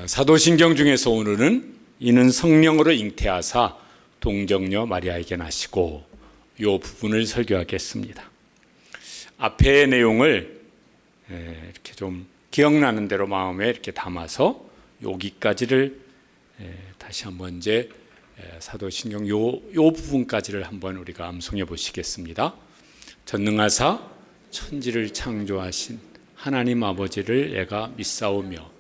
사도신경 중에서 오늘은 이는 성령으로 잉태하사 동정녀 마리아에게 나시고 이 부분을 설교하겠습니다. 앞의 내용을 이렇게 좀 기억나는 대로 마음에 이렇게 담아서 여기까지를 다시 한번 이제 사도신경 요 부분까지를 한번 우리가 암송해 보시겠습니다. 전능하사 천지를 창조하신 하나님 아버지를 내가 믿사오며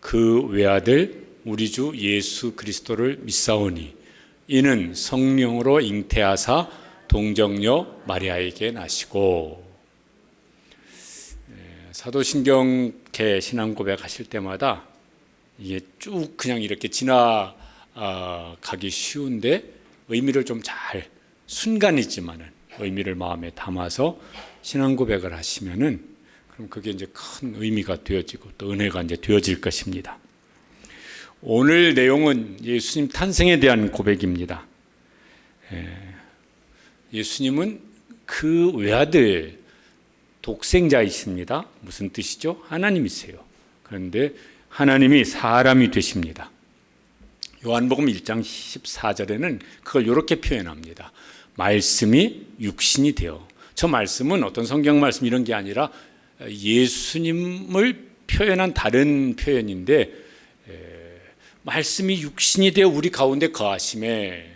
그 외아들 우리 주 예수 그리스도를 믿사오니 이는 성령으로 잉태하사 동정녀 마리아에게 나시고. 사도신경 신앙 고백하실 때마다 이게 쭉 그냥 이렇게 지나가기 쉬운데 의미를 좀 잘 순간이지만은 의미를 마음에 담아서 신앙 고백을 하시면은 그럼 그게 이제 큰 의미가 되어지고 또 은혜가 이제 되어질 것입니다. 오늘 내용은 예수님 탄생에 대한 고백입니다. 예수님은 그 외아들 독생자이십니다. 무슨 뜻이죠? 하나님이세요. 그런데 하나님이 사람이 되십니다. 요한복음 1장 14절에는 그걸 이렇게 표현합니다. 말씀이 육신이 되어. 저 말씀은 어떤 성경 말씀 이런 게 아니라 예수님을 표현한 다른 표현인데 말씀이 육신이 되어 우리 가운데 거하심에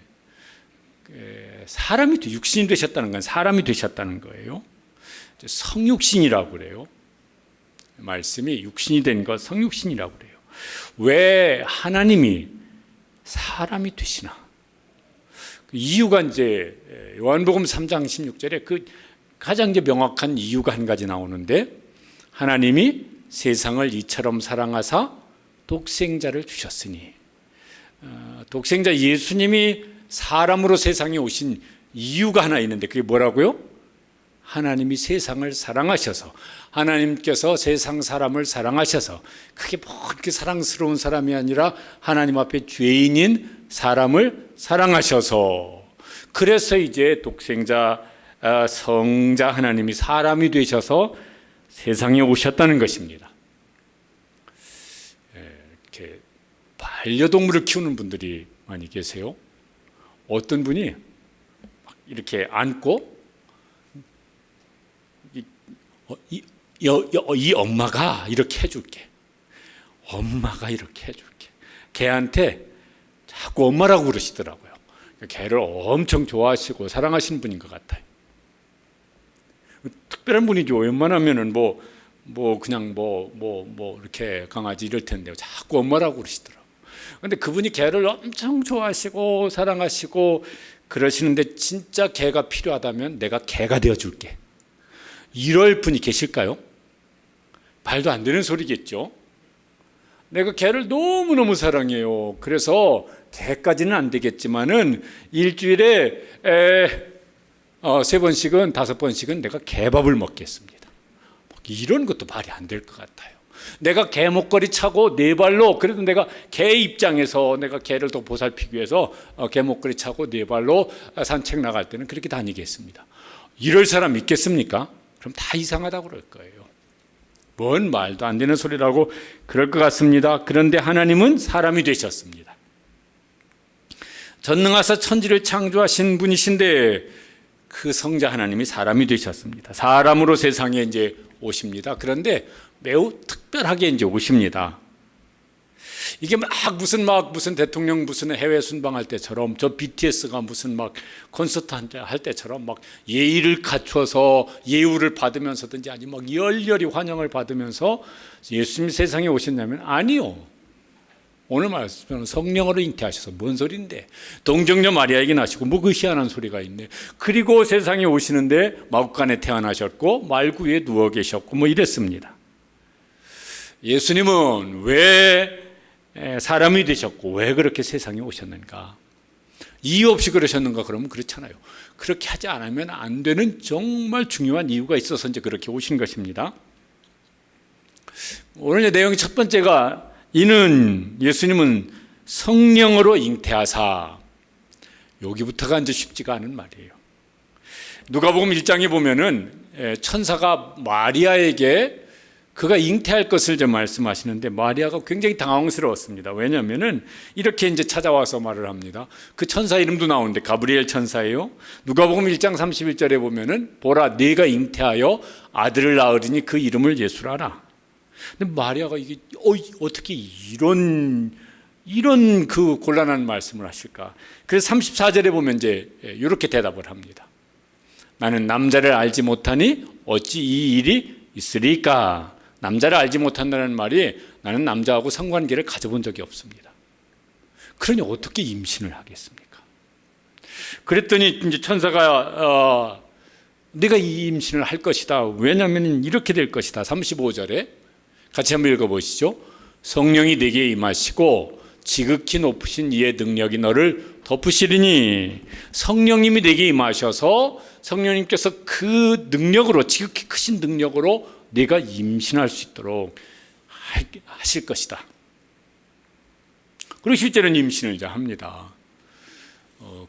사람이 육신이 되셨다는 건 사람이 되셨다는 거예요. 성육신이라고 그래요. 말씀이 육신이 된 것 성육신이라고 그래요. 왜 하나님이 사람이 되시나? 그 이유가 이제 요한복음 3장 16절에 그 가장 이제 명확한 이유가 한 가지 나오는데 하나님이 세상을 이처럼 사랑하사 독생자를 주셨으니 독생자 예수님이 사람으로 세상에 오신 이유가 하나 있는데 그게 뭐라고요? 하나님이 세상을 사랑하셔서 하나님께서 세상 사람을 사랑하셔서 그게 뭐 그렇게 사랑스러운 사람이 아니라 하나님 앞에 죄인인 사람을 사랑하셔서 그래서 이제 독생자 성자 하나님이 사람이 되셔서 세상에 오셨다는 것입니다. 이렇게 반려동물을 키우는 분들이 많이 계세요. 어떤 분이 이렇게 안고 이 엄마가 이렇게 해줄게. 엄마가 이렇게 해줄게. 걔한테 자꾸 엄마라고 그러시더라고요. 걔를 엄청 좋아하시고 사랑하시는 분인 것 같아요. 특별한 분이죠. 웬만하면은 그냥 이렇게 강아지 이럴 텐데 자꾸 엄마라고 그러시더라고요. 근데 그분이 걔를 엄청 좋아하시고 사랑하시고 그러시는데 진짜 걔가 필요하다면 내가 걔가 되어줄게. 이럴 분이 계실까요? 말도 안 되는 소리겠죠. 내가 걔를 너무너무 사랑해요. 그래서 걔까지는 안 되겠지만은 일주일에 3번씩은 5번씩은 내가 개밥을 먹겠습니다. 이런 것도 말이 안 될 것 같아요. 내가 개 목걸이 차고 네 발로 그래도 내가 개 입장에서 내가 개를 더 보살피기 위해서 개 목걸이 차고 네 발로 산책 나갈 때는 그렇게 다니겠습니다. 이럴 사람 있겠습니까? 그럼 다 이상하다고 그럴 거예요. 뭔 말도 안 되는 소리라고 그럴 것 같습니다. 그런데 하나님은 사람이 되셨습니다. 전능하사 천지를 창조하신 분이신데 그 성자 하나님이 사람이 되셨습니다. 사람으로 세상에 이제 오십니다. 그런데 매우 특별하게 이제 오십니다. 이게 무슨 대통령 무슨 해외 순방할 때처럼 저 BTS가 무슨 콘서트 할 때처럼 예의를 갖춰서 예우를 받으면서든지 아니면 열렬히 환영을 받으면서 예수님 세상에 오셨냐면 아니요. 오늘 말씀은 성령으로 잉태하셔서 뭔 소린데 동정녀 마리아에게 나시고 그 희한한 소리가 있네. 그리고 세상에 오시는데 마구간에 태어나셨고 말구 위에 누워 계셨고 이랬습니다. 예수님은 왜 사람이 되셨고 왜 그렇게 세상에 오셨는가? 이유 없이 그러셨는가? 그러면 그렇잖아요. 그렇게 하지 않으면 안 되는 정말 중요한 이유가 있어서 이제 그렇게 오신 것입니다. 오늘 내용의 첫 번째가 이는 예수님은 성령으로 잉태하사. 여기부터가 이제 쉽지가 않은 말이에요. 누가복음 1장에 보면은 천사가 마리아에게 그가 잉태할 것을 좀 말씀하시는데 마리아가 굉장히 당황스러웠습니다. 왜냐하면은 이렇게 이제 찾아와서 말을 합니다. 그 천사 이름도 나오는데 가브리엘 천사예요. 누가복음 1장 31절에 보면은 보라 네가 잉태하여 아들을 낳으리니 그 이름을 예수라라. 근데 마리아가 이게 어떻게 이런 그 곤란한 말씀을 하실까? 그래서 34절에 보면 이제 이렇게 대답을 합니다. 나는 남자를 알지 못하니 어찌 이 일이 있으리까? 남자를 알지 못한다는 말이 나는 남자하고 성관계를 가져본 적이 없습니다. 그러니 어떻게 임신을 하겠습니까? 그랬더니 이제 천사가 네가 이 임신을 할 것이다. 왜냐하면 이렇게 될 것이다. 35절에 같이 한번 읽어보시죠. 성령이 네게 임하시고 지극히 높으신 이의 능력이 너를 덮으시리니 성령님이 네게 임하셔서 성령님께서 그 능력으로 지극히 크신 능력으로 네가 임신할 수 있도록 하실 것이다. 그리고 실제로는 임신을 이제 합니다.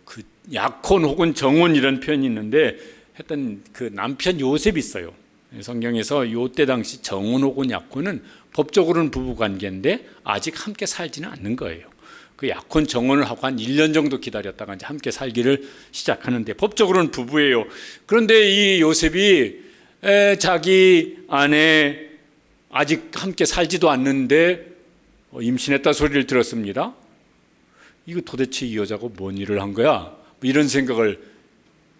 그 약혼 혹은 정혼 이런 표현이 있는데 했던 그 남편 요셉이 있어요. 성경에서 요때 당시 정혼 혹은 약혼은 법적으로는 부부관계인데 아직 함께 살지는 않는 거예요. 그 약혼 정혼을 하고 한 1년 정도 기다렸다가 이제 함께 살기를 시작하는데 법적으로는 부부예요. 그런데 이 요셉이 자기 아내 아직 함께 살지도 않는데 임신했다 소리를 들었습니다. 이거 도대체 이 여자가 뭔 일을 한 거야? 뭐 이런 생각을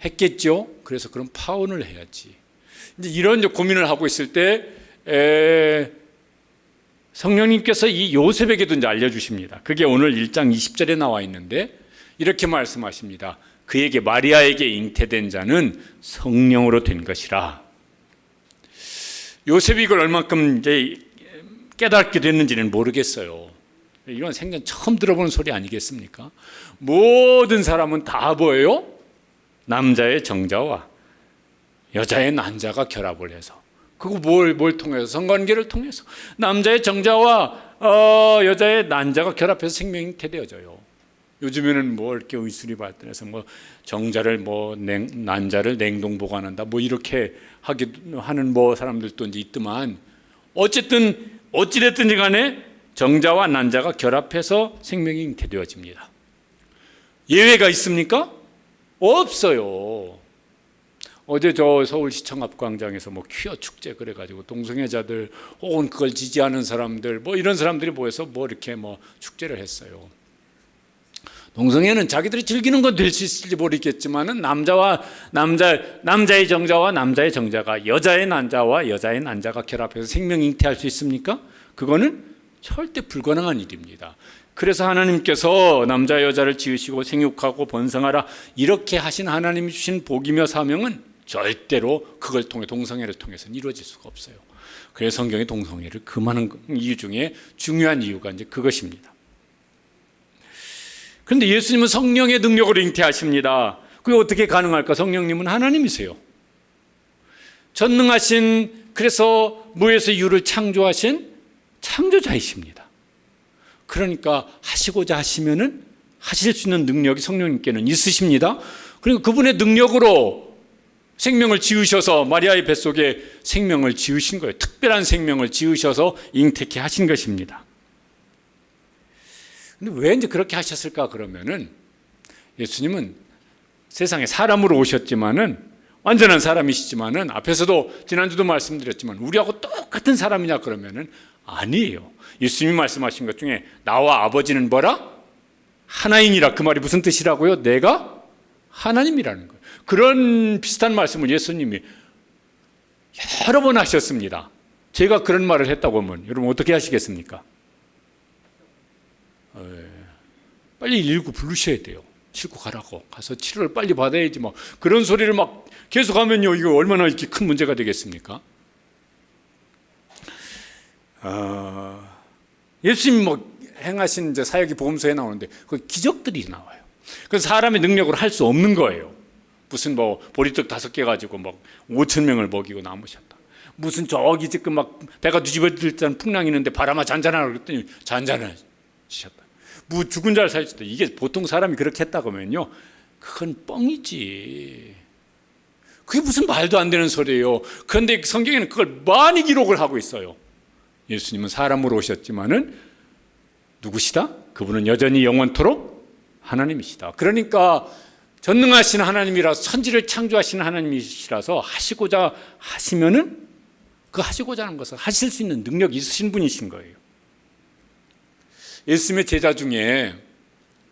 했겠죠. 그래서 그럼 파혼을 해야지. 이제 이런 고민을 하고 있을 때 성령님께서 이 요셉에게도 이제 알려주십니다. 그게 오늘 1장 20절에 나와 있는데 이렇게 말씀하십니다. 그에게 마리아에게 잉태된 자는 성령으로 된 것이라. 요셉이 이걸 얼만큼 이제 깨닫게 됐는지는 모르겠어요. 이건 생전 처음 들어보는 소리 아니겠습니까? 모든 사람은 다 뭐예요? 남자의 정자와 여자의 난자가 결합을 해서 그거 뭘 통해서? 성관계를 통해서 남자의 정자와 여자의 난자가 결합해서 생명이 잉태되어져요. 요즘에는 뭐 이렇게 의술이 발달해서 뭐 정자를 난자를 냉동 보관한다 뭐 이렇게 하는 뭐 사람들도 이제 있지만 어찌됐든지 간에 정자와 난자가 결합해서 생명이 잉태되어집니다. 예외가 있습니까? 없어요. 어제 저 서울시청 앞 광장에서 뭐 퀴어 축제 그래가지고 동성애자들 혹은 그걸 지지하는 사람들 뭐 이런 사람들이 모여서 뭐 이렇게 뭐 축제를 했어요. 동성애는 자기들이 즐기는 건 될 수 있을지 모르겠지만은 남자의 정자와 남자의 정자가 여자의 난자와 여자의 난자가 결합해서 생명 잉태할 수 있습니까? 그거는 절대 불가능한 일입니다. 그래서 하나님께서 남자 여자를 지으시고 생육하고 번성하라 이렇게 하신 하나님이 주신 복이며 사명은 절대로 그걸 통해 동성애를 통해서는 이루어질 수가 없어요. 그래서 성경이 동성애를 금하는 이유 중에 중요한 이유가 이제 그것입니다. 그런데 예수님은 성령의 능력으로 잉태하십니다. 그게 어떻게 가능할까? 성령님은 하나님이세요. 전능하신 그래서 무에서 유를 창조하신 창조자이십니다. 그러니까 하시고자 하시면은 하실 수 있는 능력이 성령님께는 있으십니다. 그러니까 그분의 능력으로 생명을 지으셔서 마리아의 뱃속에 생명을 지으신 거예요. 특별한 생명을 지으셔서 잉태케 하신 것입니다. 근데 왜 이제 그렇게 하셨을까 그러면은 예수님은 세상에 사람으로 오셨지만은 완전한 사람이시지만은 앞에서도 지난주도 말씀드렸지만 우리하고 똑같은 사람이냐 그러면은 아니에요. 예수님이 말씀하신 것 중에 나와 아버지는 뭐라? 하나이니라. 그 말이 무슨 뜻이라고요? 내가 하나님이라는 거예요. 그런 비슷한 말씀을 예수님이 여러 번 하셨습니다. 제가 그런 말을 했다고 하면 여러분 어떻게 하시겠습니까? 빨리 119 부르셔야 돼요. 싣고 가라고. 가서 치료를 빨리 받아야지 뭐 그런 소리를 막 계속 하면요 이거 얼마나 이렇게 큰 문제가 되겠습니까? 예수님이 뭐 행하신 이제 사역이 복음서에 나오는데 그 기적들이 나와요. 그래서 사람의 능력으로 할 수 없는 거예요. 무슨 뭐 보리떡 5개 가지고 막 5,000명을 먹이고 남으셨다. 무슨 저기 지금 막 배가 뒤집어질 때 풍랑이 있는데 바람아 잔잔하라 그랬더니 잔잔하셨다. 뭐 죽은 자를 살리셨다. 이게 보통 사람이 그렇게 했다고 하면요 그건 뻥이지. 그게 무슨 말도 안 되는 소리예요. 그런데 성경에는 그걸 많이 기록을 하고 있어요. 예수님은 사람으로 오셨지만은 누구시다? 그분은 여전히 영원토록 하나님이시다. 그러니까 전능하신 하나님이라서, 천지를 창조하시는 하나님이시라서 하시고자 하시면은 그 하시고자 하는 것을 하실 수 있는 능력이 있으신 분이신 거예요. 예수님의 제자 중에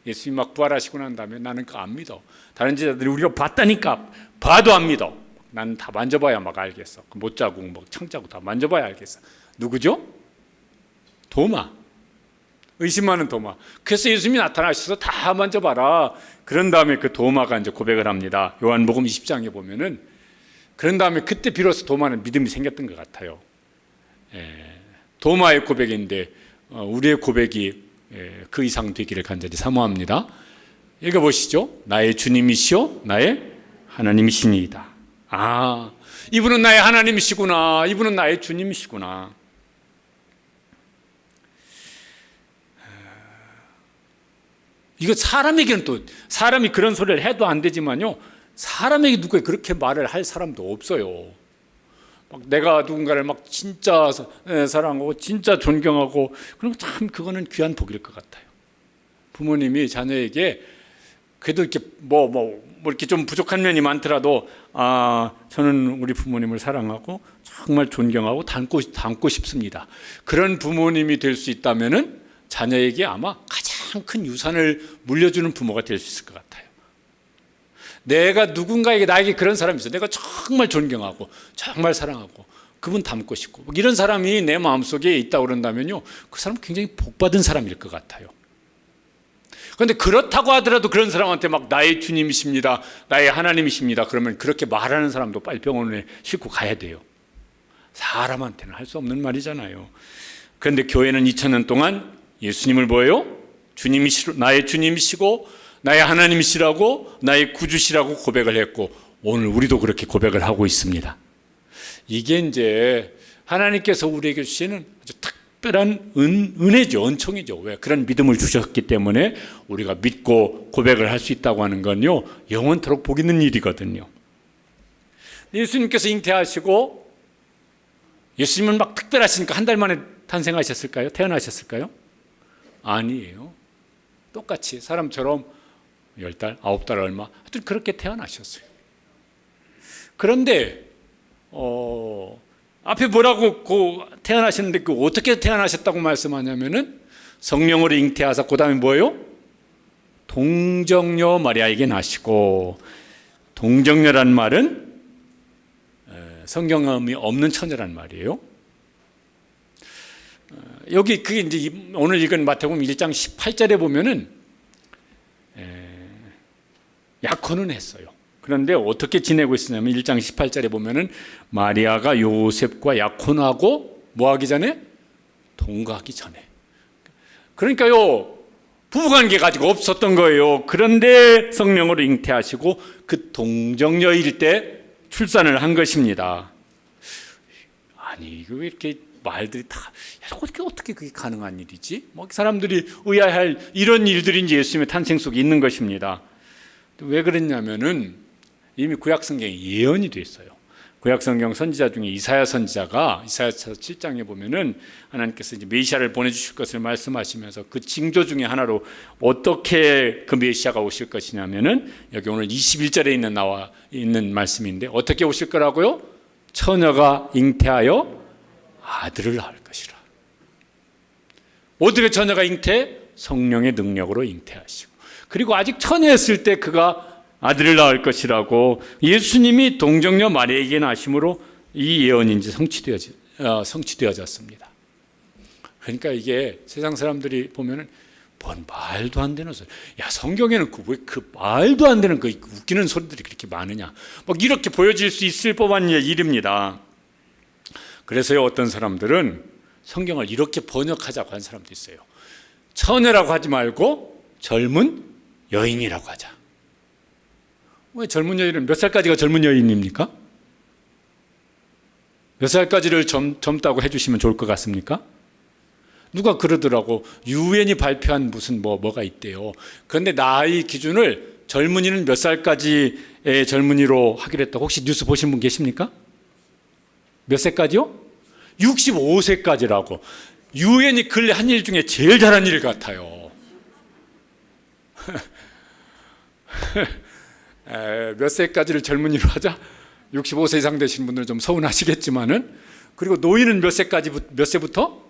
예수님 막 부활하시고 난 다음에 나는 그거 안 믿어. 다른 제자들이 우리가 봤다니까 봐도 안 믿어. 난 다 만져봐야 막 알겠어. 그 못자국, 뭐 창자국 다 만져봐야 알겠어. 누구죠? 도마. 의심하는 도마. 그래서 예수님이 나타나셔서 다 만져봐라. 그런 다음에 그 도마가 이제 고백을 합니다. 요한복음 20장에 보면은 그런 다음에 그때 비로소 도마는 믿음이 생겼던 것 같아요. 도마의 고백인데 우리의 고백이 그 이상 되기를 간절히 사모합니다. 읽어보시죠. 나의 주님이시오 나의 하나님이시니이다. 아, 이분은 나의 하나님이시구나. 이분은 나의 주님이시구나. 이거 사람에게는 또 사람이 그런 소리를 해도 안 되지만요, 사람에게 누가 그렇게 말을 할 사람도 없어요. 막 내가 누군가를 막 진짜 사랑하고 진짜 존경하고, 그럼 참 그거는 귀한 복일 것 같아요. 부모님이 자녀에게 그래도 이렇게 뭐 이렇게 좀 부족한 면이 많더라도 저는 우리 부모님을 사랑하고 정말 존경하고 닮고 싶습니다. 그런 부모님이 될 수 있다면은 자녀에게 아마 가장 큰 유산을 물려주는 부모가 될 수 있을 것 같아요. 내가 누군가에게, 나에게 그런 사람이 있어. 내가 정말 존경하고 정말 사랑하고 그분 닮고 싶고 이런 사람이 내 마음속에 있다고 그런다면요, 그 사람은 굉장히 복받은 사람일 것 같아요. 그런데 그렇다고 하더라도 그런 사람한테 막 나의 주님이십니다, 나의 하나님이십니다 그러면 그렇게 말하는 사람도 빨리 병원에 싣고 가야 돼요. 사람한테는 할 수 없는 말이잖아요. 그런데 교회는 2000년 동안 예수님을 뭐예요? 나의 주님이시고 나의 하나님이시라고, 나의 구주시라고 고백을 했고, 오늘 우리도 그렇게 고백을 하고 있습니다. 이게 이제 하나님께서 우리에게 주시는 아주 특별한 은혜죠. 은총이죠. 왜? 그런 믿음을 주셨기 때문에 우리가 믿고 고백을 할 수 있다고 하는 건요, 영원토록 복 있는 일이거든요. 예수님께서 잉태하시고, 예수님은 막 특별하시니까 한 달 만에 탄생하셨을까요? 태어나셨을까요? 아니에요. 똑같이 사람처럼 10달, 9달 얼마, 하여튼 그렇게 태어나셨어요. 그런데 앞에 뭐라고 태어나셨는데 그 어떻게 태어나셨다고 말씀하냐면은 성령으로 잉태하사 그 다음에 뭐예요? 동정녀 마리아에게 나시고, 동정녀란 말은 성경음이 없는 처녀란 말이에요. 여기 그게 이제 오늘 읽은 마태복음 1장 18절에 보면은 약혼은 했어요. 그런데 어떻게 지내고 있었냐면 1장 18절에 보면은 마리아가 요셉과 약혼하고 뭐 하기 전에? 동거하기 전에. 그러니까요, 부부관계 가지고 없었던 거예요. 그런데 성령으로 잉태하시고 그 동정녀일 때 출산을 한 것입니다. 아니, 이거 왜 이렇게 말들이 다 어떻게 그게 가능한 일이지? 뭐 사람들이 의아해할 이런 일들이 이제 예수님의 탄생 속에 있는 것입니다. 왜 그랬냐면은 이미 구약 성경에 예언이 돼 있어요. 구약 성경 선지자 중에 이사야 선지자가 이사야서 7장에 보면은 하나님께서 이제 메시아를 보내주실 것을 말씀하시면서 그 징조 중에 하나로 어떻게 그 메시아가 오실 것이냐면은 여기 오늘 21절에 나와 있는 말씀인데, 어떻게 오실 거라고요? 처녀가 잉태하여 아들을 낳을 것이라. 어떻게 처녀가 잉태? 성령의 능력으로 잉태하시고, 그리고 아직 처녀였을 때 그가 아들을 낳을 것이라고 예수님이 동정녀 마리아에게 나심으로 이 예언인지 성취되어졌습니다. 그러니까 이게 세상 사람들이 보면은 뭔 말도 안 되는 소리. 야, 성경에는 왜 그 말도 안 되는 그 웃기는 소리들이 그렇게 많으냐. 막 이렇게 보여질 수 있을 법한 일입니다. 그래서요, 어떤 사람들은 성경을 이렇게 번역하자고 한 사람도 있어요. 처녀라고 하지 말고 젊은 여인이라고 하자. 왜 젊은 여인은 몇 살까지가 젊은 여인입니까? 몇 살까지를 젊다고 해주시면 좋을 것 같습니까? 누가 그러더라고. 유엔이 발표한 무슨 뭐가 있대요. 그런데 나이 기준을 젊은이는 몇 살까지의 젊은이로 하기로 했다고 혹시 뉴스 보신 분 계십니까? 몇 세까지요? 65세까지라고. 유엔이 근래 한 일 중에 제일 잘한 일 같아요. 몇 세까지를 젊은이로 하자? 65세 이상 되신 분들은 좀 서운하시겠지만은, 그리고 노인은 몇 세부터?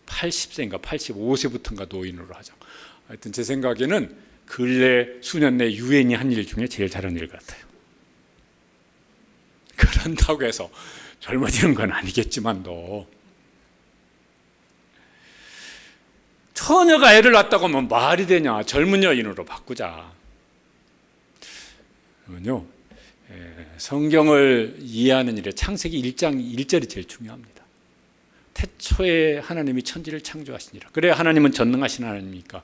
80세인가 85세부터인가 노인으로 하자. 하여튼 제 생각에는 근래 수년 내 유엔이 한 일 중에 제일 잘한 일 같아요. 그런다고 해서 젊어지는 건 아니겠지만도, 처녀가 애를 낳았다고 하면 말이 되냐? 젊은 여인으로 바꾸자. 그러면요, 성경을 이해하는 일에 창세기 1장 1절이 제일 중요합니다. 태초에 하나님이 천지를 창조하시니라. 그래, 하나님은 전능하신 하나님이니까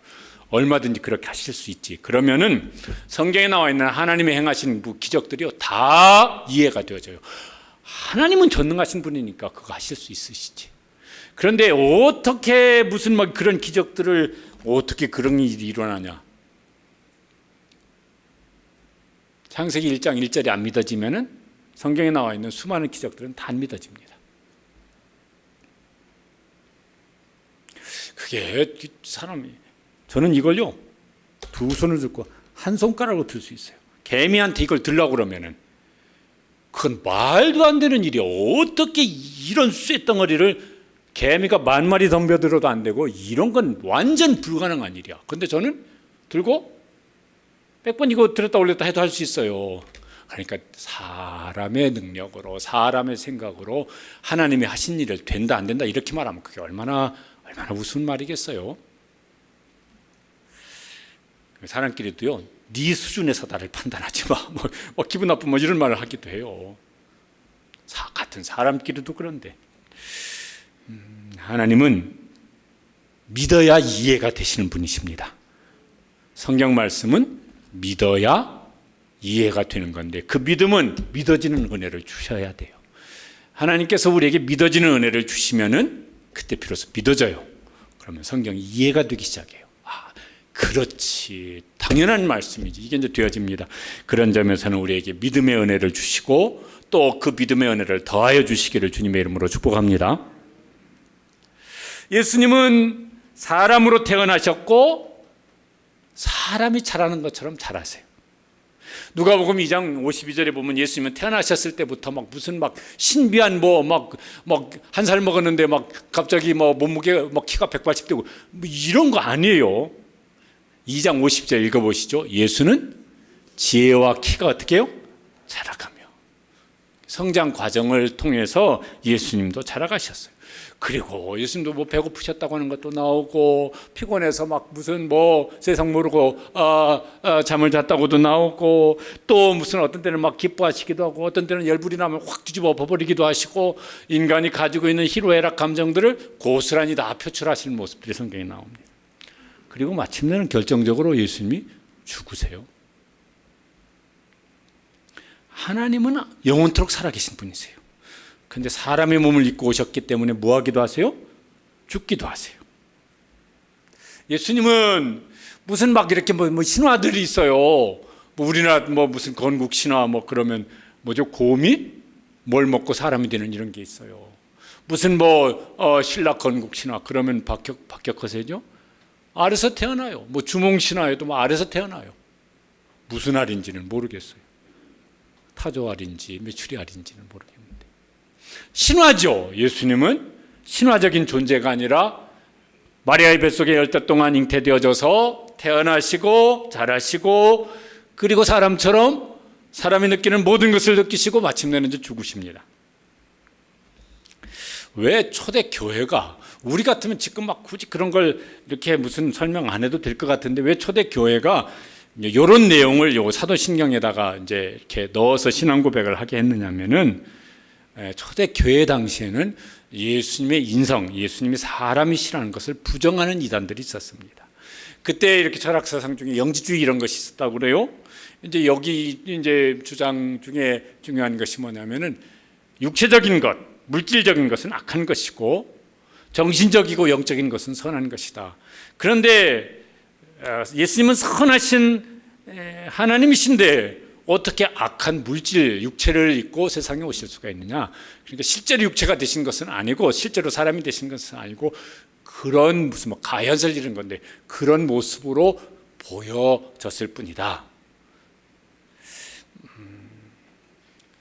얼마든지 그렇게 하실 수 있지. 그러면은 성경에 나와 있는 하나님의 행하신 기적들이요, 다 이해가 되어져요. 하나님은 전능하신 분이니까 그거 하실 수 있으시지. 그런데 어떻게 무슨 막 그런 기적들을 어떻게 그런 일이 일어나냐? 창세기 1장 1절이 안 믿어지면은 성경에 나와 있는 수많은 기적들은 다 안 믿어집니다. 그게 사람이, 저는 이걸요 두 손을 들고 한 손가락으로 들 수 있어요. 개미한테 이걸 들라고 그러면은 그건 말도 안 되는 일이야. 어떻게 이런 쇳덩어리를 개미가 10,000마리 덤벼들어도 안 되고, 이런 건 완전 불가능한 일이야. 근데 저는 들고 100번 이거 들었다 올렸다 해도 할 수 있어요. 그러니까 사람의 능력으로, 사람의 생각으로 하나님이 하신 일을 된다 안 된다 이렇게 말하면 그게 얼마나 우스운 말이겠어요. 사람끼리도요, 네 수준에서 나를 판단하지 마, 뭐 기분 나쁘면 이런 말을 하기도 해요. 같은 사람끼리도 그런데 하나님은 믿어야 이해가 되시는 분이십니다. 성경 말씀은 믿어야 이해가 되는 건데, 그 믿음은 믿어지는 은혜를 주셔야 돼요. 하나님께서 우리에게 믿어지는 은혜를 주시면은 그때 비로소 믿어져요. 그러면 성경이 이해가 되기 시작해요. 아, 그렇지, 당연한 말씀이지. 이게 이제 되어집니다. 그런 점에서는 우리에게 믿음의 은혜를 주시고 또 그 믿음의 은혜를 더하여 주시기를 주님의 이름으로 축복합니다. 예수님은 사람으로 태어나셨고 사람이 잘하는 것처럼 잘하세요. 누가복음 2장 52절에 보면 예수님은 태어나셨을 때부터 막 무슨 막 신비한 막 한 살 먹었는데 막 갑자기 몸무게 키가 180되고 이런 거 아니에요. 2장 50절 읽어보시죠. 예수는 지혜와 키가 어떻게 해요? 자라가며. 성장 과정을 통해서 예수님도 자라가셨어요. 그리고 예수님도 배고프셨다고 하는 것도 나오고, 피곤해서 막 무슨 세상 모르고 잠을 잤다고도 나오고, 또 무슨 어떤 때는 막 기뻐하시기도 하고, 어떤 때는 열불이 나면 확 뒤집어 버리기도 하시고, 인간이 가지고 있는 희로애락 감정들을 고스란히 다 표출하시는 모습들이 성경에 나옵니다. 그리고 마침내는 결정적으로 예수님이 죽으세요. 하나님은 영원토록 살아계신 분이세요. 근데 사람의 몸을 입고 오셨기 때문에 뭐 하기도 하세요? 죽기도 하세요. 예수님은 무슨 막 이렇게 신화들이 있어요. 우리나라 무슨 건국 신화 그러면 뭐죠? 곰이 뭘 먹고 사람이 되는 이런 게 있어요. 무슨 신라 건국 신화 그러면 박격허세죠? 알에서 태어나요. 주몽 신화에도 알에서 태어나요. 무슨 알인지는 모르겠어요. 타조 알인지 메추리 알인지는 모르겠는데. 신화죠. 예수님은 신화적인 존재가 아니라 마리아의 뱃속에 10달 동안 잉태되어져서 태어나시고 자라시고, 그리고 사람처럼 사람이 느끼는 모든 것을 느끼시고 마침내는 이제 죽으십니다. 왜 초대 교회가, 우리 같으면 지금 굳이 그런 걸 이렇게 무슨 설명 안 해도 될 것 같은데, 왜 초대 교회가 이런 내용을 사도신경에다가 이제 이렇게 넣어서 신앙 고백을 하게 했느냐면은, 초대 교회 당시에는 예수님의 인성, 예수님이 사람이시라는 것을 부정하는 이단들이 있었습니다. 그때 이렇게 철학사상 중에 영지주의 이런 것이 있었다고 그래요. 이제 여기 이제 주장 중에 중요한 것이 뭐냐면은, 육체적인 것, 물질적인 것은 악한 것이고 정신적이고 영적인 것은 선한 것이다. 그런데 예수님은 선하신 하나님이신데 어떻게 악한 물질, 육체를 입고 세상에 오실 수가 있느냐? 그러니까 실제로 육체가 되신 것은 아니고, 실제로 사람이 되신 것은 아니고, 그런 무슨 가현설 이런 건데 그런 모습으로 보여졌을 뿐이다.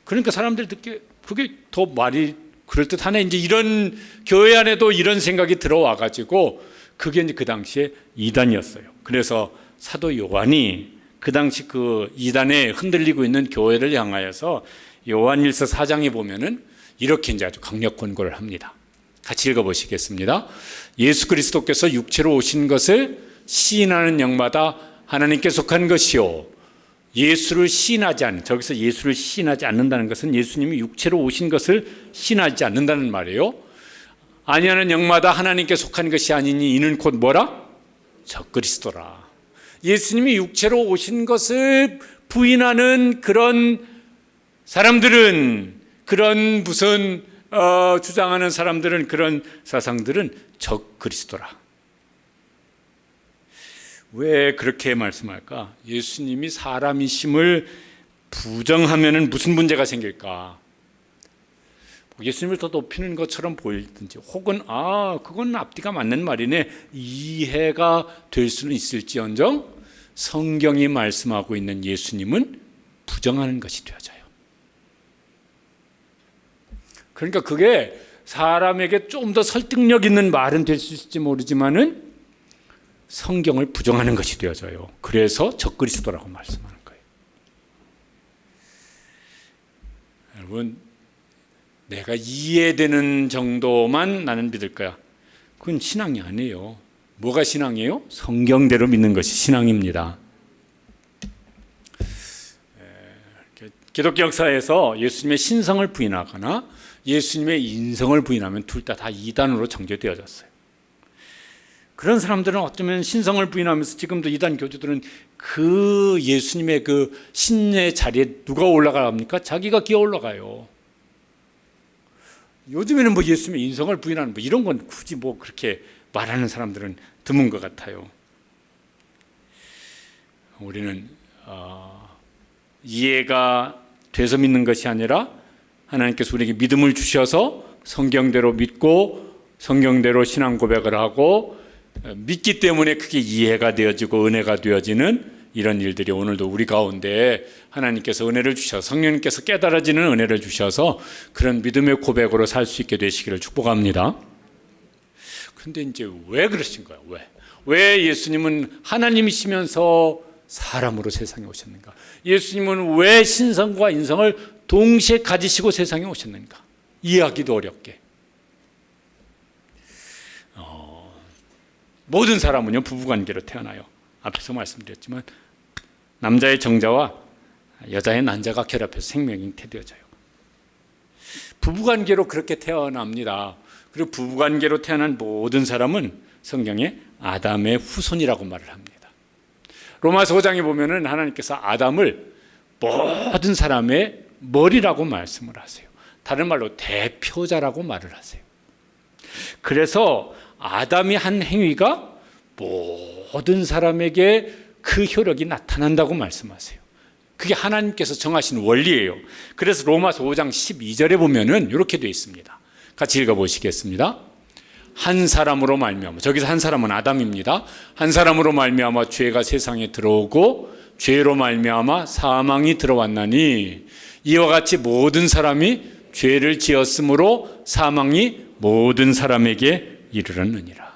그러니까 사람들이 듣기에 그게 더 말이 그럴듯하네. 이제 이런 교회 안에도 이런 생각이 들어와 가지고 그게 이제 그 당시에 이단이었어요. 그래서 사도 요한이 그 당시 그 이단에 흔들리고 있는 교회를 향하여서 요한일서 4장에 보면은 이렇게 이제 아주 강력 권고를 합니다. 같이 읽어보시겠습니다. 예수 그리스도께서 육체로 오신 것을 시인하는 영마다 하나님께 속한 것이요, 예수를 시인하지 않는, 저기서 예수를 시인하지 않는다는 것은 예수님이 육체로 오신 것을 시인하지 않는다는 말이에요. 아니하는 영마다 하나님께 속한 것이 아니니 이는 곧 뭐라? 적그리스도라. 예수님이 육체로 오신 것을 부인하는 그런 사람들은, 그런 무슨 주장하는 사람들은, 그런 사상들은 적그리스도라. 왜 그렇게 말씀할까? 예수님이 사람이심을 부정하면 무슨 문제가 생길까? 예수님을 더 높이는 것처럼 보이든지, 혹은 그건 앞뒤가 맞는 말이네, 이해가 될 수는 있을지언정 성경이 말씀하고 있는 예수님은 부정하는 것이 되어져요. 그러니까 그게 사람에게 좀 더 설득력 있는 말은 될 수 있을지 모르지만은 성경을 부정하는 것이 되어져요. 그래서 적그리스도라고 말씀하는 거예요. 여러분, 내가 이해되는 정도만 나는 믿을 거야, 그건 신앙이 아니에요. 뭐가 신앙이에요? 성경대로 믿는 것이 신앙입니다. 기독교 역사에서 예수님의 신성을 부인하거나 예수님의 인성을 부인하면 둘 다 이단으로 정죄되어졌어요. 그런 사람들은 어쩌면 신성을 부인하면서 지금도 이단 교주들은 그 예수님의 그 신의 자리에 누가 올라갑니까? 자기가 기어 올라가요. 요즘에는 예수님의 인성을 부인하는 이런 건 굳이 그렇게 말하는 사람들은 드문 것 같아요. 우리는 이해가 돼서 믿는 것이 아니라 하나님께서 우리에게 믿음을 주셔서 성경대로 믿고 성경대로 신앙 고백을 하고 믿기 때문에 그게 이해가 되어지고 은혜가 되어지는 이런 일들이 오늘도 우리 가운데 하나님께서 은혜를 주셔서, 성령님께서 깨달아지는 은혜를 주셔서 그런 믿음의 고백으로 살 수 있게 되시기를 축복합니다. 근데 이제 왜 그러신 거예요? 왜 예수님은 하나님이시면서 사람으로 세상에 오셨는가? 예수님은 왜 신성과 인성을 동시에 가지시고 세상에 오셨는가? 이해하기도 어렵게. 모든 사람은요, 부부관계로 태어나요. 앞에서 말씀드렸지만 남자의 정자와 여자의 난자가 결합해서 생명이 잉태되어져요. 부부관계로 그렇게 태어납니다. 그리고 부부관계로 태어난 모든 사람은 성경에 아담의 후손이라고 말을 합니다. 로마서 5장에 보면은 하나님께서 아담을 모든 사람의 머리라고 말씀을 하세요. 다른 말로 대표자라고 말을 하세요. 그래서 아담이 한 행위가 모든 사람에게 그 효력이 나타난다고 말씀하세요. 그게 하나님께서 정하신 원리예요. 그래서 로마서 5장 12절에 보면은 이렇게 되어 있습니다. 같이 읽어보시겠습니다. 한 사람으로 말미암아, 저기서 한 사람은 아담입니다. 한 사람으로 말미암아 죄가 세상에 들어오고 죄로 말미암아 사망이 들어왔나니 이와 같이 모든 사람이 죄를 지었으므로 사망이 모든 사람에게 이르렀느니라.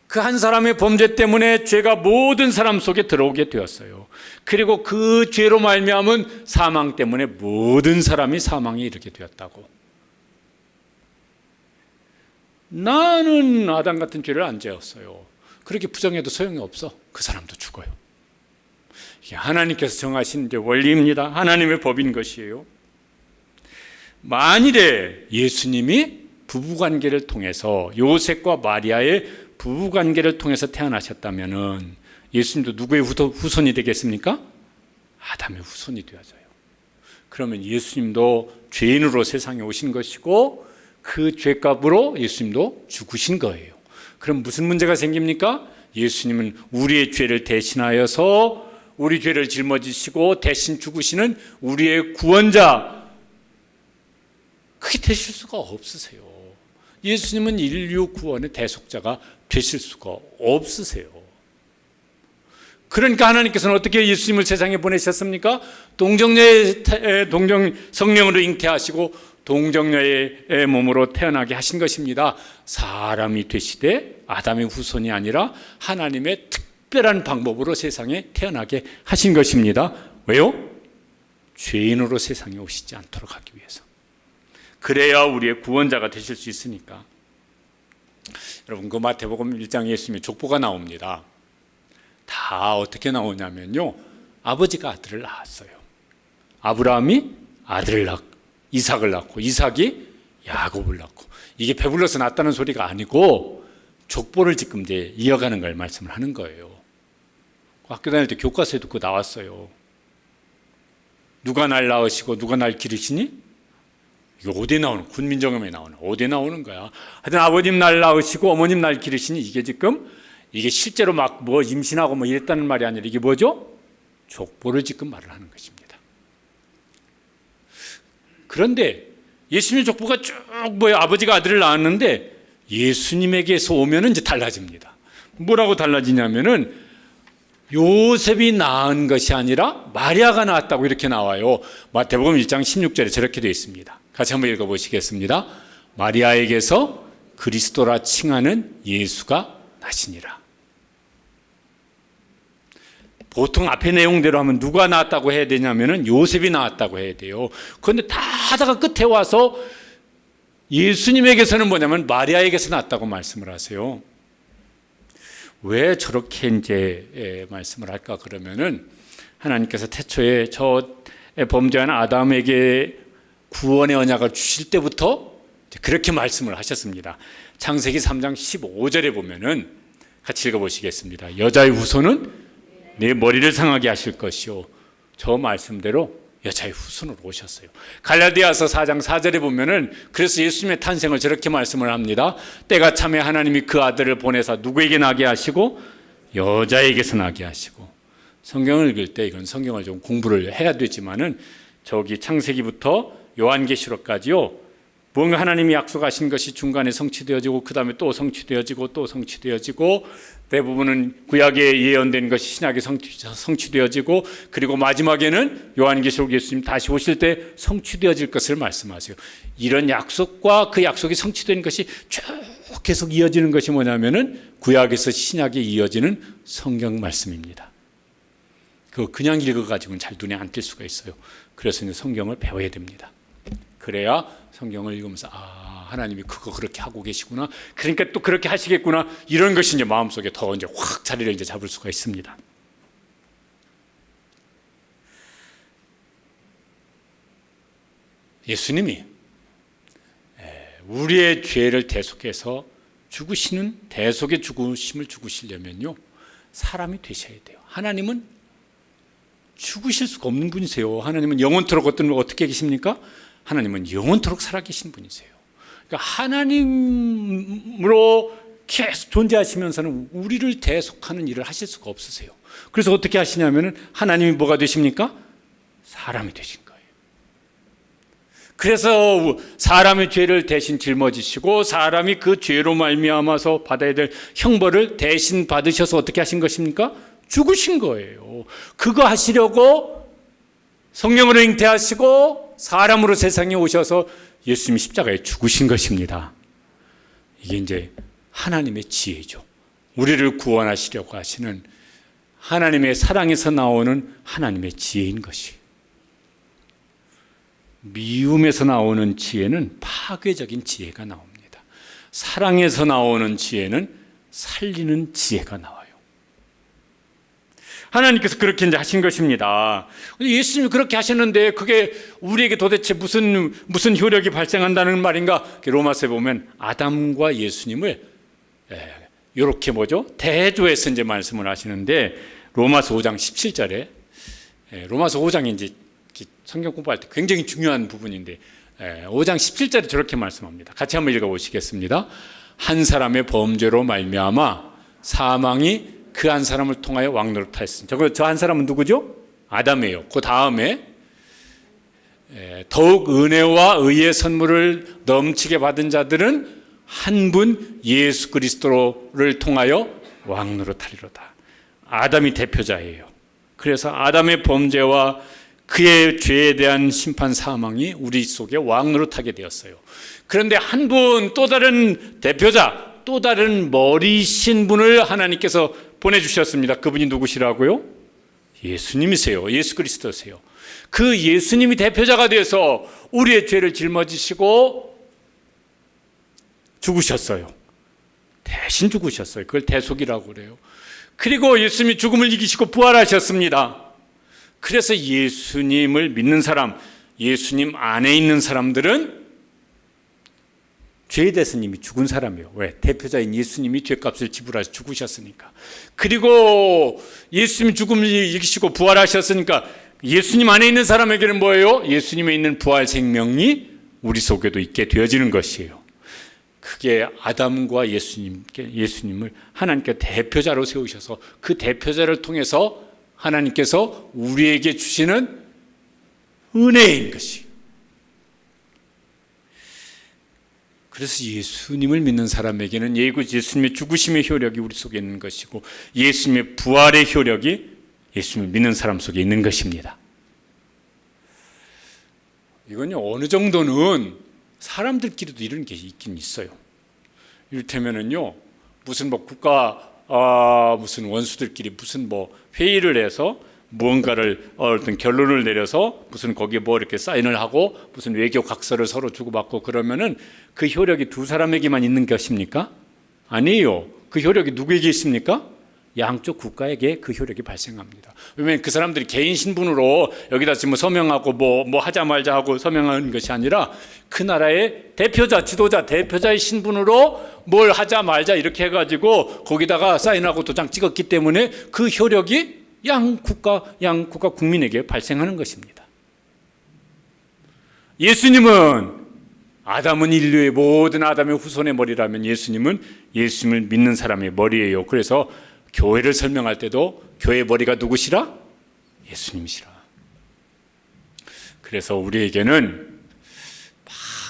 그 한 사람의 범죄 때문에 죄가 모든 사람 속에 들어오게 되었어요. 그리고 그 죄로 말미암은 사망 때문에 모든 사람이 사망에 이르게 되었다고. 나는 아담 같은 죄를 안 지었어요. 그렇게 부정해도 소용이 없어. 그 사람도 죽어요. 이게 하나님께서 정하신 원리입니다. 하나님의 법인 것이에요. 만일에 예수님이 부부관계를 통해서, 요셉과 마리아의 부부관계를 통해서 태어나셨다면 예수님도 누구의 후손이 되겠습니까? 아담의 후손이 되어져요. 그러면 예수님도 죄인으로 세상에 오신 것이고 그 죄값으로 예수님도 죽으신 거예요. 그럼 무슨 문제가 생깁니까? 예수님은 우리의 죄를 대신하여서 우리 죄를 짊어지시고 대신 죽으시는 우리의 구원자, 그게 되실 수가 없으세요. 예수님은 인류 구원의 대속자가 되실 수가 없으세요. 그러니까 하나님께서는 어떻게 예수님을 세상에 보내셨습니까? 성령으로 잉태하시고 동정녀의 몸으로 태어나게 하신 것입니다. 사람이 되시되 아담의 후손이 아니라 하나님의 특별한 방법으로 세상에 태어나게 하신 것입니다. 왜요? 죄인으로 세상에 오시지 않도록 하기 위해서. 그래야 우리의 구원자가 되실 수 있으니까. 여러분, 그 마태복음 1장 예수님의 족보가 나옵니다. 다 어떻게 나오냐면요, 아버지가 아들을 낳았어요. 아브라함이 아들을 낳고 이삭을 낳고, 이삭이 야곱을 낳고. 이게 배불러서 낳았다는 소리가 아니고 족보를 지금 이제 이어가는 걸 말씀을 하는 거예요. 학교 다닐 때 교과서에 듣고 나왔어요. 누가 날 낳으시고 누가 날 기르시니? 이거 어디에 나오는, 군민정음에 나오는, 어디에 나오는 거야? 하여튼 아버님 날 낳으시고 어머님 날 기르시니, 이게 지금 이게 실제로 막 뭐 임신하고 뭐 이랬다는 말이 아니라 이게 뭐죠? 족보를 지금 말을 하는 것입니다. 그런데 예수님의 족보가 쭉 뭐예요? 아버지가 아들을 낳았는데 예수님에게서 오면은 이제 달라집니다. 뭐라고 달라지냐면은 요셉이 낳은 것이 아니라 마리아가 낳았다고 이렇게 나와요. 마태복음 1장 16절에 저렇게 되어 있습니다. 같이 한번 읽어보시겠습니다. 마리아에게서 그리스도라 칭하는 예수가 나시니라. 보통 앞에 내용대로 하면 누가 낳았다고 해야 되냐면은 요셉이 낳았다고 해야 돼요. 그런데 다 하다가 끝에 와서 예수님에게서는 뭐냐면 마리아에게서 낳았다고 말씀을 하세요. 왜 저렇게 이제 말씀을 할까 그러면은 하나님께서 태초에 저 범죄한 아담에게 구원의 언약을 주실 때부터 그렇게 말씀을 하셨습니다. 창세기 3장 15절에 보면은 같이 읽어보시겠습니다. 여자의 후손은 내 머리를 상하게 하실 것이요. 저 말씀대로 여자의 후손으로 오셨어요. 갈라디아서 4장 4절에 보면은 그래서 예수님의 탄생을 저렇게 말씀을 합니다. 때가 참에 하나님이 그 아들을 보내사 누구에게 나게 하시고 여자에게서 나게 하시고. 성경을 읽을 때 이건 성경을 좀 공부를 해야 되지만은 저기 창세기부터 요한계시록까지요, 뭔가 하나님이 약속하신 것이 중간에 성취되어지고 그 다음에 또 성취되어지고 또 성취되어지고, 대부분은 구약에 예언된 것이 신약에 성취되어지고, 그리고 마지막에는 요한계시록 예수님 다시 오실 때 성취되어질 것을 말씀하세요. 이런 약속과 그 약속이 성취된 것이 쭉 계속 이어지는 것이 뭐냐면은 구약에서 신약에 이어지는 성경 말씀입니다. 그거 그냥 읽어가지고는 잘 눈에 안 띌 수가 있어요. 그래서 이제 성경을 배워야 됩니다. 그래야 성경을 읽으면서 하나님이 그거 그렇게 하고 계시구나, 그러니까 또 그렇게 하시겠구나, 이런 것이 이제 마음속에 더 이제 확 자리를 이제 잡을 수가 있습니다. 예수님이 우리의 죄를 대속해서 죽으시는 대속의 죽으심을 죽으시려면요, 사람이 되셔야 돼요. 하나님은 죽으실 수가 없는 분이세요. 하나님은 영원토록 어떻게 계십니까? 하나님은 영원토록 살아계신 분이세요. 그러니까 하나님으로 계속 존재하시면서는 우리를 대속하는 일을 하실 수가 없으세요. 그래서 어떻게 하시냐면은 하나님이 뭐가 되십니까? 사람이 되신 거예요. 그래서 사람의 죄를 대신 짊어지시고 사람이 그 죄로 말미암아서 받아야 될 형벌을 대신 받으셔서 어떻게 하신 것입니까? 죽으신 거예요. 그거 하시려고 성령으로 잉태하시고 사람으로 세상에 오셔서 예수님이 십자가에 죽으신 것입니다. 이게 이제 하나님의 지혜죠. 우리를 구원하시려고 하시는 하나님의 사랑에서 나오는 하나님의 지혜인 것이. 미움에서 나오는 지혜는 파괴적인 지혜가 나옵니다. 사랑에서 나오는 지혜는 살리는 지혜가 나와요. 하나님께서 그렇게 이제 하신 것입니다. 예수님이 그렇게 하셨는데 그게 우리에게 도대체 무슨 효력이 발생한다는 말인가? 로마서에 보면 아담과 예수님을 이렇게 대조해서 이제 말씀을 하시는데, 로마서 5장 17절에, 로마서 5장이 이제 성경 공부할 때 굉장히 중요한 부분인데 5장 17절에 저렇게 말씀합니다. 같이 한번 읽어보시겠습니다. 한 사람의 범죄로 말미암아 사망이 그 한 사람을 통하여 왕노릇하였습니다. 저 한 사람은 누구죠? 아담이에요. 그 다음에 더욱 은혜와 의의 선물을 넘치게 받은 자들은 한 분 예수 그리스도를 통하여 왕노릇하리로다. 아담이 대표자예요. 그래서 아담의 범죄와 그의 죄에 대한 심판 사망이 우리 속에 왕노릇하게 되었어요. 그런데 한 분 또 다른 대표자, 또 다른 머리신 분을 하나님께서 보내주셨습니다. 그분이 누구시라고요? 예수님이세요. 예수 그리스도세요. 그 예수님이 대표자가 되어서 우리의 죄를 짊어지시고 죽으셨어요. 대신 죽으셨어요. 그걸 대속이라고 그래요. 그리고 예수님이 죽음을 이기시고 부활하셨습니다. 그래서 예수님을 믿는 사람, 예수님 안에 있는 사람들은 죄에 대해서 이미 죽은 사람이에요. 왜? 대표자인 예수님이 죄값을 지불하셔서 죽으셨으니까. 그리고 예수님이 죽음을 이기시고 부활하셨으니까 예수님 안에 있는 사람에게는 뭐예요? 예수님에 있는 부활 생명이 우리 속에도 있게 되어지는 것이에요. 그게 아담과 예수님을 하나님께 대표자로 세우셔서 그 대표자를 통해서 하나님께서 우리에게 주시는 은혜인 것이에요. 그래서 예수님을 믿는 사람에게는 예수님의 죽으심의 효력이 우리 속에 있는 것이고 예수님의 부활의 효력이 예수님을 믿는 사람 속에 있는 것입니다. 이건요, 어느 정도는 사람들끼리도 이런 게 있긴 있어요. 이를테면은요, 무슨 무슨 원수들끼리 무슨 회의를 해서 무언가를 어떤 결론을 내려서 무슨 거기에 이렇게 사인을 하고 무슨 외교 각서를 서로 주고받고 그러면은 그 효력이 두 사람에게만 있는 것입니까? 아니에요. 그 효력이 누구에게 있습니까? 양쪽 국가에게 그 효력이 발생합니다. 왜냐하면 그 사람들이 개인 신분으로 여기다 지금 서명하고 뭐 하자 말자 하고 서명하는 것이 아니라 그 나라의 대표자, 지도자, 대표자의 신분으로 뭘 하자 말자 이렇게 해가지고 거기다가 사인하고 도장 찍었기 때문에 그 효력이 양 국가 국민에게 발생하는 것입니다. 아담은 인류의 모든 아담의 후손의 머리라면 예수님을 믿는 사람의 머리예요. 그래서 교회를 설명할 때도 교회의 머리가 누구시라? 예수님이시라. 그래서 우리에게는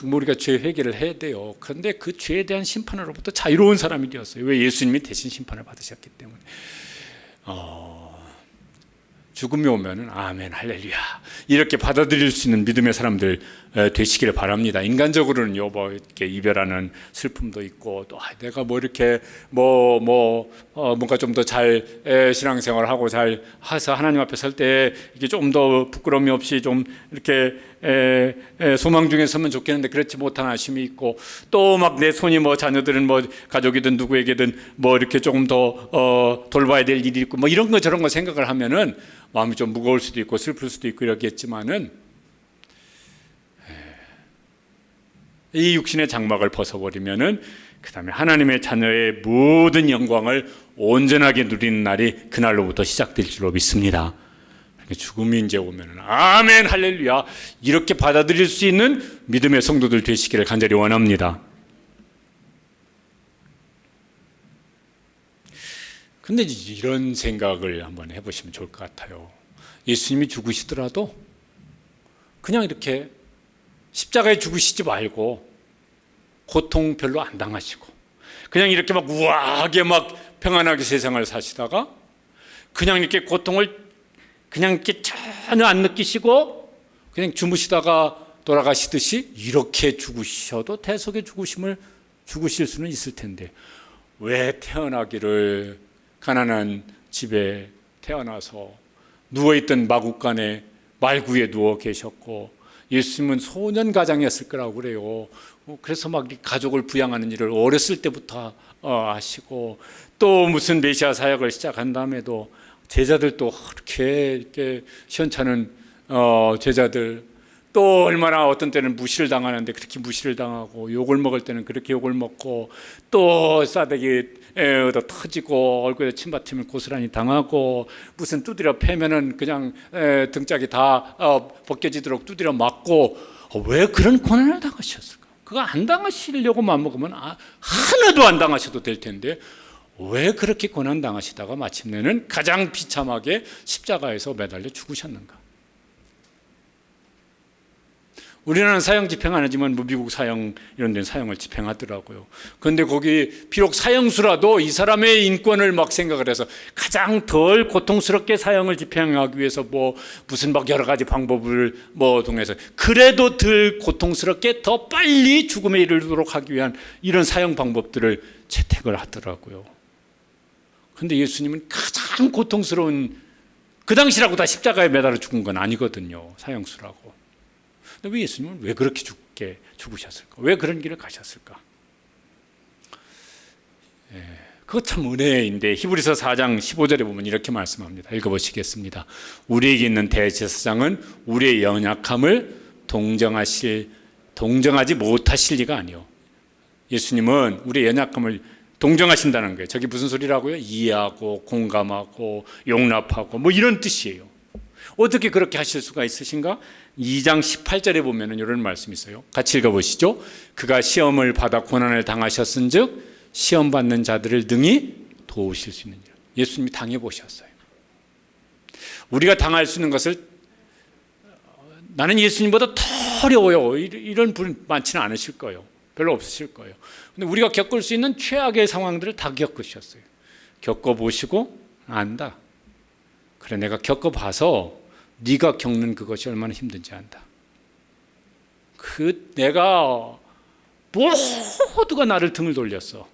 우리가 죄 회개를 해야 돼요. 그런데 그 죄에 대한 심판으로부터 자유로운 사람이 되었어요. 왜? 예수님이 대신 심판을 받으셨기 때문에. 죽음이 오면은 아멘 할렐루야 이렇게 받아들일 수 있는 믿음의 사람들 되시기를 바랍니다. 인간적으로는요, 이렇게 이별하는 슬픔도 있고 또 내가 이렇게 뭔가 좀 더 잘 신앙생활하고 잘 해서 하나님 앞에 설 때 이게 좀 더 부끄러움이 없이 좀 이렇게 소망 중에 서면 좋겠는데 그렇지 못한 아쉬움이 있고 또 내 손이 자녀들은 가족이든 누구에게든 이렇게 조금 더 돌봐야 될 일이 있고 이런 거 저런 거 생각을 하면은 마음이 좀 무거울 수도 있고 슬플 수도 있고 이러겠지만은 이 육신의 장막을 벗어버리면은 그 다음에 하나님의 자녀의 모든 영광을 온전하게 누리는 날이 그날로부터 시작될 줄로 믿습니다. 죽음이 이제 오면은 아멘 할렐루야 이렇게 받아들일 수 있는 믿음의 성도들 되시기를 간절히 원합니다. 근데 이런 생각을 한번 해보시면 좋을 것 같아요. 예수님이 죽으시더라도 그냥 이렇게 십자가에 죽으시지 말고 고통 별로 안 당하시고 그냥 이렇게 우아하게 평안하게 세상을 사시다가 그냥 이렇게 고통을 그냥 이렇게 전혀 안 느끼시고 그냥 주무시다가 돌아가시듯이 이렇게 죽으셔도 대속의 죽으실 수는 있을 텐데 왜 태어나기를 가난한 집에 태어나서 누워있던 마국간에 말구에 누워 계셨고 예수님은 소년 가장이었을 거라고 그래요. 그래서 가족을 부양하는 일을 어렸을 때부터 하시고 또 무슨 메시아 사역을 시작한 다음에도 제자들도 이렇게 시원찮은 제자들 또 얼마나 어떤 때는 무시를 당하는데 그렇게 무시를 당하고 욕을 먹을 때는 그렇게 욕을 먹고 또 싸대기 터지고 얼굴에 침 받으면 고스란히 당하고 무슨 두드려 패면은 그냥 등짝이 다 벗겨지도록 두드려 맞고 왜 그런 고난을 당하셨을까? 그거 안 당하시려고 마음먹으면 하나도 안 당하셔도 될 텐데 왜 그렇게 고난당하시다가 마침내는 가장 비참하게 십자가에서 매달려 죽으셨는가? 우리나라는 사형 집행 안 하지만 미국 사형 이런 데는 사형을 집행하더라고요. 그런데 거기 비록 사형수라도 이 사람의 인권을 막 생각을 해서 가장 덜 고통스럽게 사형을 집행하기 위해서 무슨 여러 가지 방법을 통해서 그래도 덜 고통스럽게 더 빨리 죽음에 이르도록 하기 위한 이런 사형 방법들을 채택을 하더라고요. 그런데 예수님은 가장 고통스러운, 그 당시라고 다 십자가에 매달려 죽은 건 아니거든요. 사형수라고. 근데 왜 예수님은 왜 그렇게 죽으셨을까? 왜 그런 길을 가셨을까? 그거 참 은혜인데 히브리서 4장 15절에 보면 이렇게 말씀합니다. 읽어보시겠습니다. 우리에게 있는 대제사장은 우리의 연약함을 동정하지 못하실 리가 아니요. 예수님은 우리의 연약함을 동정하신다는 거예요. 저게 무슨 소리라고요? 이해하고 공감하고 용납하고 이런 뜻이에요. 어떻게 그렇게 하실 수가 있으신가? 2장 18절에 보면 이런 말씀이 있어요. 같이 읽어보시죠. 그가 시험을 받아 고난을 당하셨은 즉 시험 받는 자들을 능히 도우실 수 있느니라. 예수님이 당해보셨어요. 우리가 당할 수 있는 것을 나는 예수님보다 더 어려워요, 이런 분 많지는 않으실 거예요. 별로 없으실 거예요. 근데 우리가 겪을 수 있는 최악의 상황들을 다 겪으셨어요. 겪어보시고 안다. 그래, 내가 겪어봐서 네가 겪는 그것이 얼마나 힘든지 안다. 내가 모두가 나를 등을 돌렸어.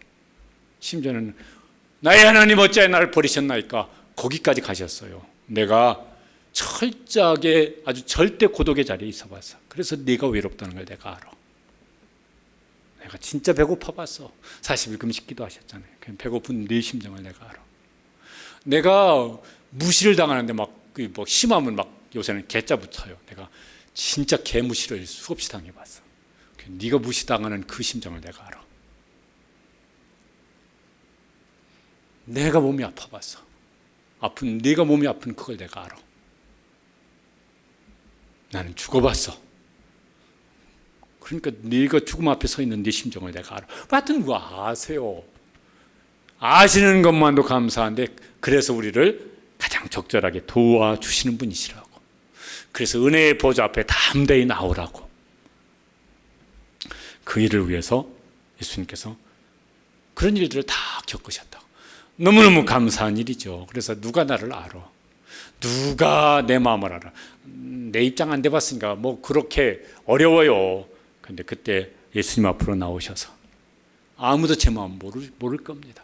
심지어는 나의 하나님 어찌하여 나를 버리셨나이까, 거기까지 가셨어요. 내가 철저하게 아주 절대 고독의 자리에 있어봤어. 그래서 네가 외롭다는 걸 내가 알아. 내가 진짜 배고파봤어. 40일 금식 기도하셨잖아요. 배고픈 네 심정을 내가 알아. 내가 무시를 당하는데 심하면 요새는 개자 붙어요. 내가 진짜 개무시를 수없이 당해봤어. 네가 무시당하는 그 심정을 내가 알아. 내가 몸이 아파봤어. 네가 몸이 아픈 그걸 내가 알아. 나는 죽어봤어. 그러니까 네가 죽음 앞에 서 있는 네 심정을 내가 알아. 하여튼 그거 아세요. 아시는 것만도 감사한데 그래서 우리를 가장 적절하게 도와주시는 분이시라고. 그래서 은혜의 보좌 앞에 담대히 나오라고. 그 일을 위해서 예수님께서 그런 일들을 다 겪으셨다고. 너무너무 감사한 일이죠. 그래서 누가 나를 알아? 누가 내 마음을 알아? 내 입장 안 돼봤으니까 그렇게 어려워요. 근데 그때 예수님 앞으로 나오셔서 아무도 제 마음 모를 겁니다.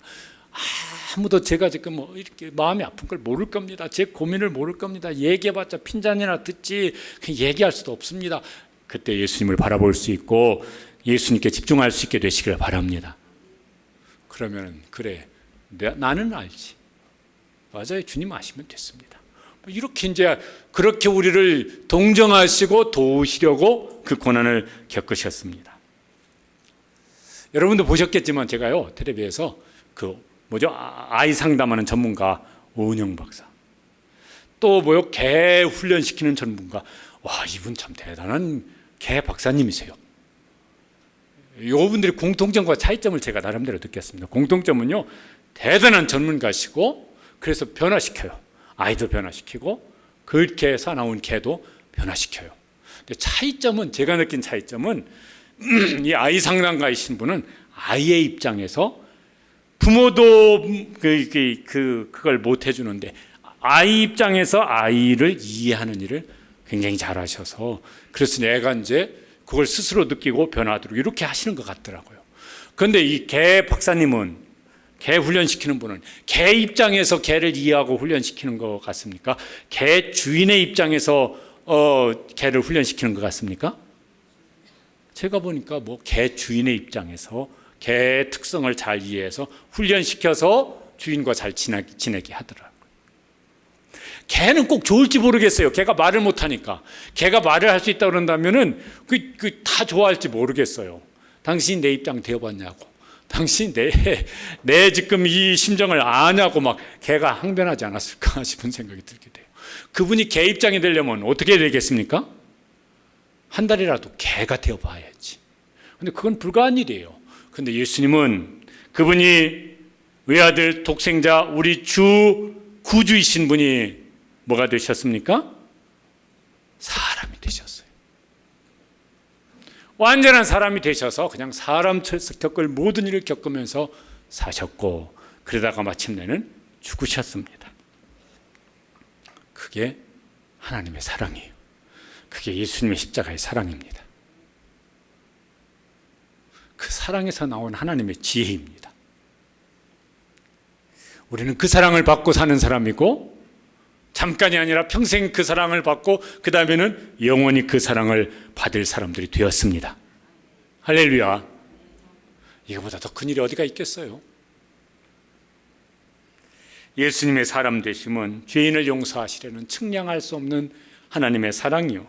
아무도 제가 지금 이렇게 마음이 아픈 걸 모를 겁니다. 제 고민을 모를 겁니다. 얘기해봤자 핀잔이나 듣지 그냥 얘기할 수도 없습니다. 그때 예수님을 바라볼 수 있고 예수님께 집중할 수 있게 되시길 바랍니다. 그러면 그래, 나는 알지. 맞아요, 주님 아시면 됐습니다. 이렇게 이제 그렇게 우리를 동정하시고 도우시려고 그 고난을 겪으셨습니다. 여러분도 보셨겠지만 제가요 텔레비에서 아이 상담하는 전문가 오은영 박사, 또 개 훈련시키는 전문가, 와, 이분 참 대단한 개 박사님이세요. 이분들의 공통점과 차이점을 제가 나름대로 느꼈습니다. 공통점은요, 대단한 전문가시고 그래서 변화시켜요. 아이도 변화시키고 그렇게 사나운 개도 변화시켜요. 근데 차이점은, 제가 느낀 차이점은 이 아이 상담가이신 분은 아이의 입장에서 부모도 그걸 못 해주는데 아이 입장에서 아이를 이해하는 일을 굉장히 잘하셔서 그래서 내가 이제 그걸 스스로 느끼고 변화하도록 이렇게 하시는 것 같더라고요. 그런데 이 개 박사님은, 개 훈련시키는 분은 개 입장에서 개를 이해하고 훈련시키는 것 같습니까? 개 주인의 입장에서 개를 훈련시키는 것 같습니까? 제가 보니까 개 주인의 입장에서 개의 특성을 잘 이해해서 훈련시켜서 주인과 잘 지내게 하더라고요. 개는 꼭 좋을지 모르겠어요. 개가 말을 못하니까. 개가 말을 할 수 있다고 그런다면은 다 좋아할지 모르겠어요. 당신 내 입장 되어봤냐고. 당신 내 지금 이 심정을 아냐고 개가 항변하지 않았을까 싶은 생각이 들게 돼요. 그분이 개 입장이 되려면 어떻게 되겠습니까? 한 달이라도 개가 되어봐야지. 근데 그건 불가한 일이에요. 근데 예수님은 그분이 외아들 독생자 우리 주 구주이신 분이 뭐가 되셨습니까? 사람이 되셨어요. 완전한 사람이 되셔서 그냥 사람처럼 겪을 모든 일을 겪으면서 사셨고, 그러다가 마침내는 죽으셨습니다. 그게 하나님의 사랑이에요. 그게 예수님의 십자가의 사랑입니다. 그 사랑에서 나온 하나님의 지혜입니다. 우리는 그 사랑을 받고 사는 사람이고, 잠깐이 아니라 평생 그 사랑을 받고 그 다음에는 영원히 그 사랑을 받을 사람들이 되었습니다. 할렐루야. 이거보다 더 큰 일이 어디가 있겠어요? 예수님의 사람 되심은 죄인을 용서하시려는 측량할 수 없는 하나님의 사랑이요,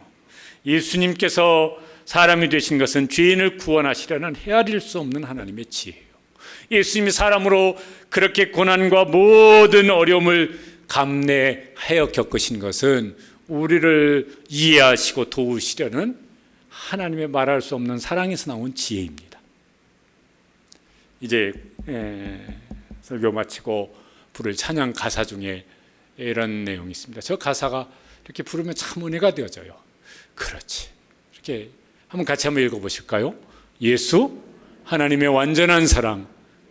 예수님께서 사람이 되신 것은 죄인을 구원하시려는 헤아릴 수 없는 하나님의 지혜예요. 예수님이 사람으로 그렇게 고난과 모든 어려움을 감내하여 겪으신 것은 우리를 이해하시고 도우시려는 하나님의 말할 수 없는 사랑에서 나온 지혜입니다. 이제 설교 마치고 부를 찬양 가사 중에 이런 내용이 있습니다. 저 가사가 이렇게 부르면 참 은혜가 되어져요. 그렇지. 이렇게 같이 한번 읽어보실까요? 예수 하나님의 완전한 사랑,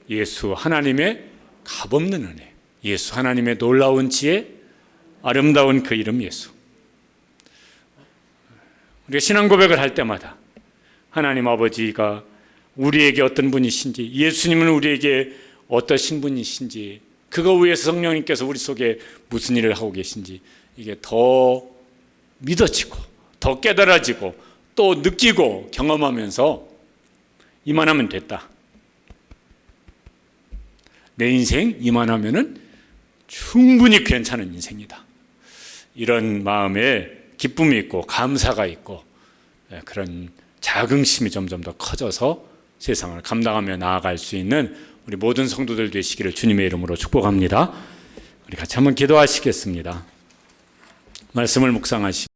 예수 하나님의 값없는 은혜, 예수 하나님의 놀라운 지혜, 아름다운 그 이름 예수. 우리가 신앙 고백을 할 때마다 하나님 아버지가 우리에게 어떤 분이신지, 예수님은 우리에게 어떠신 분이신지, 그거 위해서 성령님께서 우리 속에 무슨 일을 하고 계신지 이게 더 믿어지고 더 깨달아지고 또 느끼고 경험하면서 이만하면 됐다. 내 인생 이만하면은 충분히 괜찮은 인생이다. 이런 마음에 기쁨이 있고 감사가 있고 그런 자긍심이 점점 더 커져서 세상을 감당하며 나아갈 수 있는 우리 모든 성도들 되시기를 주님의 이름으로 축복합니다. 우리 같이 한번 기도하시겠습니다. 말씀을 묵상하시고